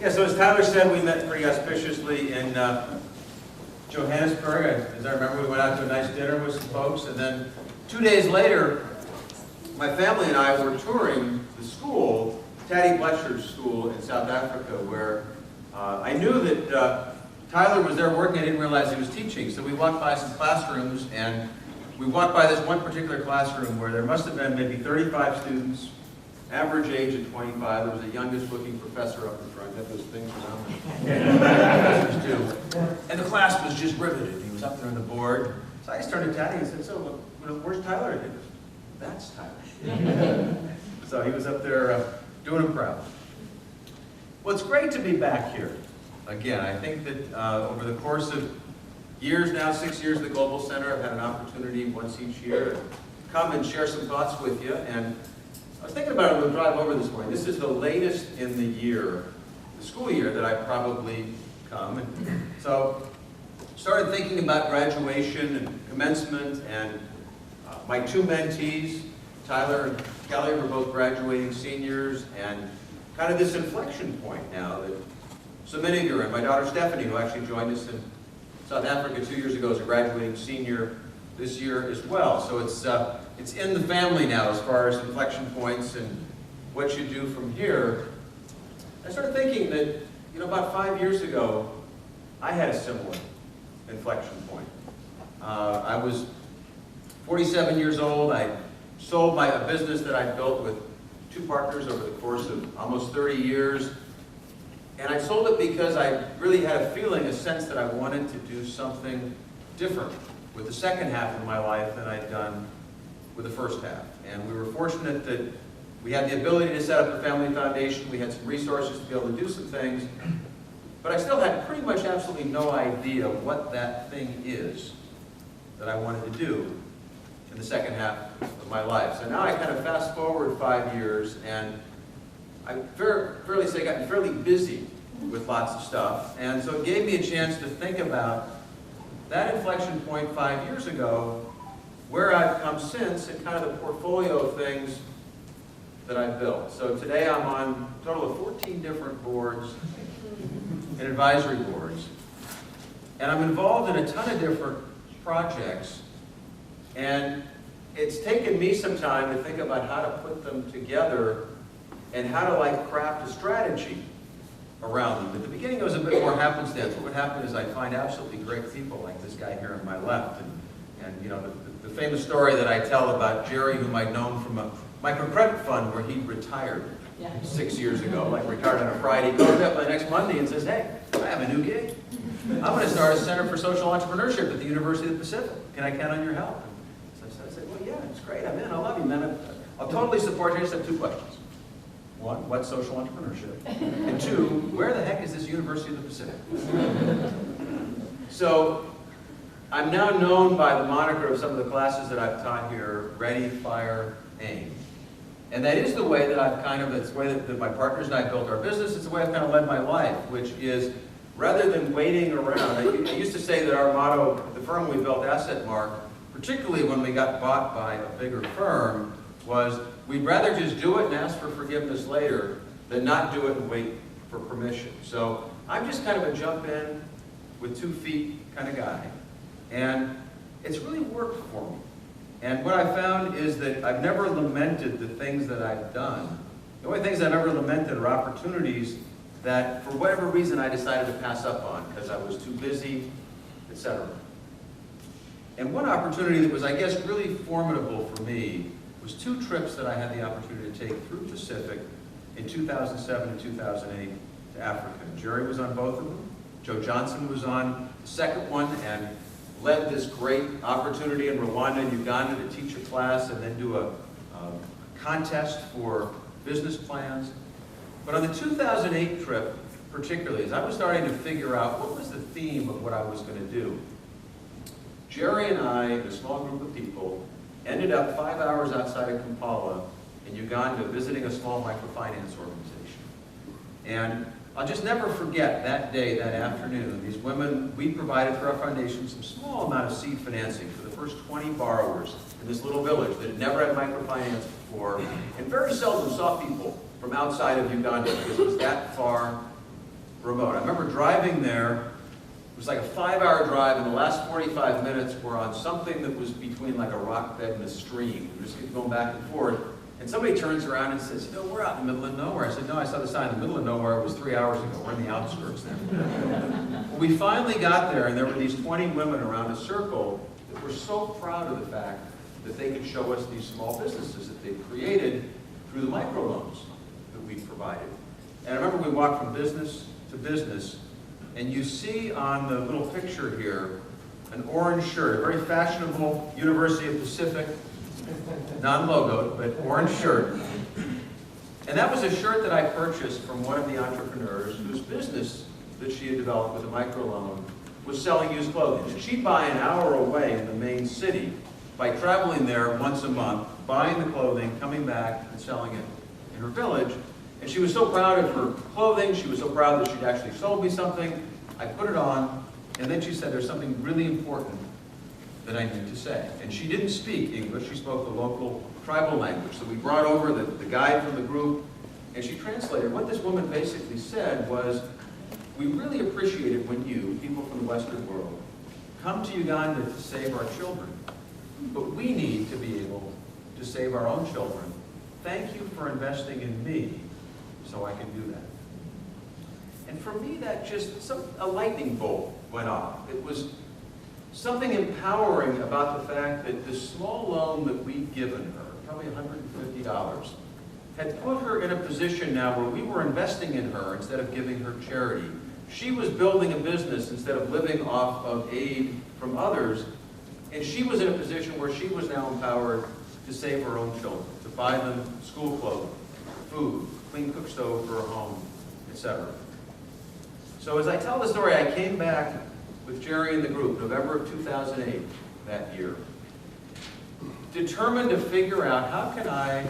Yeah, so as Tyler said, we met pretty auspiciously in Johannesburg. As I remember, we went out to a nice dinner with some folks, and then 2 days later, my family and I were touring the school, Taddy Bletcher's school in South Africa, where I knew that Tyler was there working. I didn't realize he was teaching. So we walked by some classrooms, and we walked by this one particular classroom where there must have been maybe 35 students, average age of 25. There was a youngest-looking professor up in front. Had those things around professors too. And the class was just riveted. He was up there on the board. So I just turned to Taddy and said, "So, where's Tyler?" And he goes, "That's Tyler." So he was up there doing him proud. Well, it's great to be back here again. I think that over the course of years now, 6 years at the Global Center, I've had an opportunity once each year to come and share some thoughts with you. And I was thinking about it on the drive over this morning. This is the latest in the year, the school year, that I probably come. And so started thinking about graduation and commencement, and my two mentees, Tyler and Kelly, were both graduating seniors, and kind of this inflection point now that so many of you are in. My daughter Stephanie, who actually joined us in South Africa 2 years ago, is a graduating senior this year as well. So it's in the family now as far as inflection points and what you do from here. I started thinking that, about 5 years ago, I had a similar inflection point. I was 47 years old. I sold a business that I built with two partners over the course of almost 30 years. And I sold it because I really had a feeling, a sense that I wanted to do something different with the second half of my life than I'd done with the first half. And we were fortunate that we had the ability to set up a family foundation. We had some resources to be able to do some things. But I still had pretty much absolutely no idea what that thing is that I wanted to do in the second half of my life. So now I kind of fast forward 5 years, and I fairly say gotten fairly busy with lots of stuff. And so it gave me a chance to think about that inflection point 5 years ago, where I've come since, and kind of the portfolio of things that I've built. So today I'm on a total of 14 different boards and advisory boards. And I'm involved in a ton of different projects. And it's taken me some time to think about how to put them together and how to craft a strategy around them. At the beginning it was a bit more happenstance. What would happen is I'd find absolutely great people like this guy here on my left. And the famous story that I tell about Jerry, whom I'd known from a microcredit fund where he retired 6 years ago, retired on a Friday, goes up the next Monday and says, "Hey, I have a new gig. I'm going to start a Center for Social Entrepreneurship at the University of the Pacific. Can I count on your help?" So I said, "Well, yeah, it's great. I'm in. I love you, man. I'll totally support you. I just have two questions. One, what's social entrepreneurship? And two, where the heck is this University of the Pacific?" So I'm now known by the moniker of some of the classes that I've taught here, Ready, Fire, Aim. And that is the way that it's the way that my partners and I built our business. It's the way I've kind of led my life, which is rather than waiting around. I used to say that our motto at the firm we built, AssetMark, particularly when we got bought by a bigger firm, was we'd rather just do it and ask for forgiveness later than not do it and wait for permission. So I'm just kind of a jump in with 2 feet kind of guy. And it's really worked for me. And what I found is that I've never lamented the things that I've done. The only things I've ever lamented are opportunities that, for whatever reason, I decided to pass up on because I was too busy, etc. And one opportunity that was, I guess, really formidable for me was 2 trips that I had the opportunity to take through Pacific in 2007 and 2008 to Africa. Jerry was on both of them. Joe Johnson was on the second one and led this great opportunity in Rwanda and Uganda to teach a class and then do a contest for business plans. But on the 2008 trip, particularly, as I was starting to figure out what was the theme of what I was going to do, Jerry and I, and a small group of people, ended up 5 hours outside of Kampala in Uganda visiting a small microfinance organization. And I'll just never forget that day, that afternoon. These women, we provided through our foundation some small amount of seed financing for the first 20 borrowers in this little village that had never had microfinance before, and very seldom saw people from outside of Uganda because it was that far remote. I remember driving there. It was like a 5-hour drive, and the last 45 minutes were on something that was between like a rock bed and a stream. We just kept going back and forth. And somebody turns around and says, you know, we're out in the middle of nowhere. I said, no, I saw the sign in the middle of nowhere. It was 3 hours ago. We're in the outskirts now. Well, we finally got there, and there were these 20 women around a circle that were so proud of the fact that they could show us these small businesses that they'd created through the microloans that we provided. And I remember we walked from business to business, and you see on the little picture here an orange shirt, a very fashionable University of Pacific, non-logoed, but orange shirt. And that was a shirt that I purchased from one of the entrepreneurs whose business that she had developed with a microloan was selling used clothing. And she'd buy an hour away in the main city by traveling there once a month, buying the clothing, coming back, and selling it in her village. And she was so proud of her clothing, she was so proud that she'd actually sold me something. I put it on, and then she said, there's something really important that I need to say. And she didn't speak English, she spoke the local tribal language. So we brought over the guide from the group, and she translated. What this woman basically said was, we really appreciate it when you, people from the Western world, come to Uganda to save our children. But we need to be able to save our own children. Thank you for investing in me so I can do that. And for me, that just, a lightning bolt went off. It was something empowering about the fact that the small loan that we'd given her, probably $150, had put her in a position now where we were investing in her instead of giving her charity. She was building a business instead of living off of aid from others, and she was in a position where she was now empowered to save her own children, to buy them school clothing, food, clean cook stove for her home, etc. So as I tell the story, I came back with Jerry and the group, November of 2008, that year, determined to figure out how can I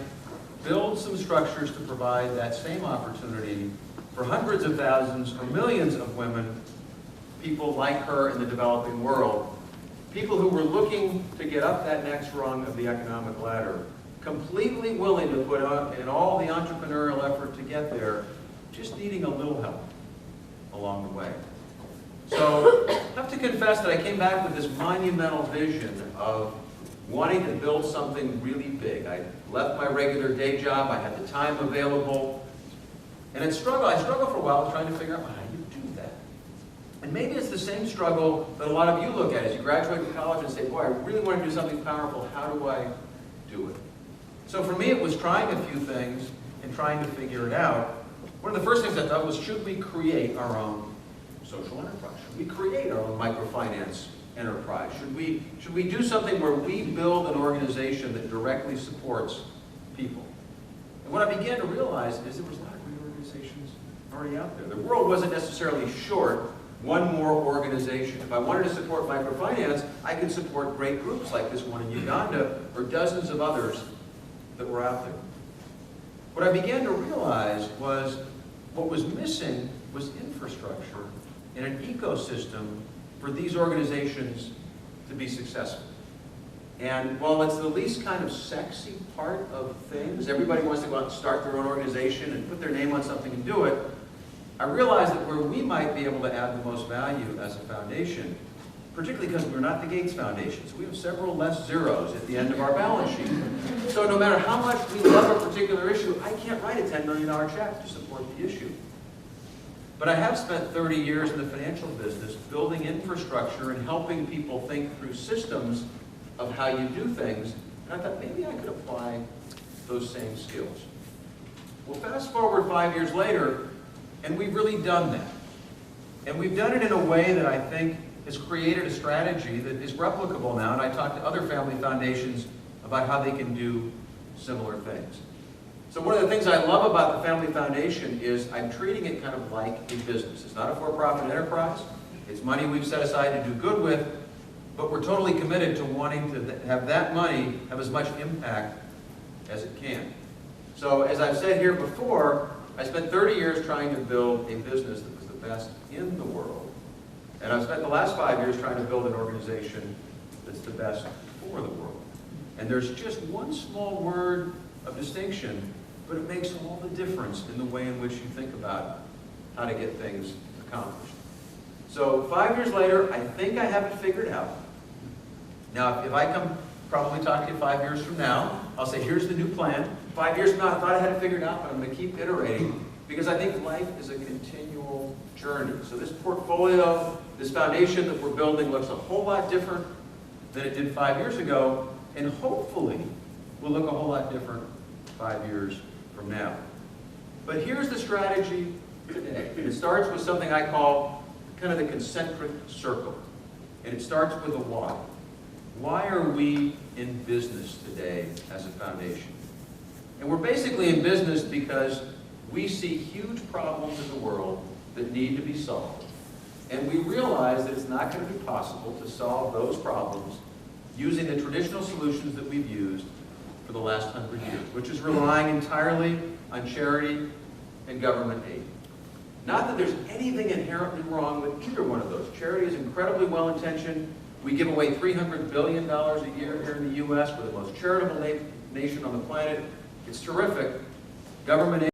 build some structures to provide that same opportunity for hundreds of thousands or millions of women, people like her in the developing world, people who were looking to get up that next rung of the economic ladder, completely willing to put in all the entrepreneurial effort to get there, just needing a little help along the way. So I have to confess that I came back with this monumental vision of wanting to build something really big. I left my regular day job, I had the time available, and I struggled for a while trying to figure out, well, how do you do that? And maybe it's the same struggle that a lot of you look at as you graduate from college and say, boy, I really want to do something powerful, how do I do it? So for me, it was trying a few things and trying to figure it out. One of the first things I thought was, should we create our own social enterprise? Should we create our own microfinance enterprise? Should we do something where we build an organization that directly supports people? And what I began to realize is there was a lot of great organizations already out there. The world wasn't necessarily short one more organization. If I wanted to support microfinance, I could support great groups like this one in Uganda or dozens of others that were out there. What I began to realize was what was missing was infrastructure in an ecosystem for these organizations to be successful. And while it's the least kind of sexy part of things, everybody wants to go out and start their own organization and put their name on something and do it, I realized that where we might be able to add the most value as a foundation, particularly because we're not the Gates Foundation, so we have several less zeros at the end of our balance sheet. So no matter how much we love a particular issue, I can't write a $10 million check to support the issue. But I have spent 30 years in the financial business building infrastructure and helping people think through systems of how you do things, and I thought maybe I could apply those same skills. Well, fast forward 5 years later, and we've really done that. And we've done it in a way that I think has created a strategy that is replicable now, and I talk to other family foundations about how they can do similar things. So one of the things I love about the Family Foundation is I'm treating it kind of like a business. It's not a for-profit enterprise. It's money we've set aside to do good with, but we're totally committed to wanting to have that money have as much impact as it can. So as I've said here before, I spent 30 years trying to build a business that was the best in the world. And I've spent the last 5 years trying to build an organization that's the best for the world. And there's just one small word of distinction, but it makes all the difference in the way in which you think about how to get things accomplished. So 5 years later, I think I have it figured out. Now, if I come probably talk to you 5 years from now, I'll say, here's the new plan. 5 years from now, I thought I had it figured out, but I'm going to keep iterating because I think life is a continual journey. So this portfolio, this foundation that we're building looks a whole lot different than it did 5 years ago, and hopefully will look a whole lot different 5 years from now. But here's the strategy today. And it starts with something I call kind of the concentric circle. And it starts with a why. Why are we in business today as a foundation? And we're basically in business because we see huge problems in the world that need to be solved. And we realize that it's not going to be possible to solve those problems using the traditional solutions that we've used for the last 100 years, which is relying entirely on charity and government aid. Not that there's anything inherently wrong with either one of those. Charity is incredibly well-intentioned. We give away $300 billion a year here in the U.S. We're the most charitable nation on the planet. It's terrific. Government aid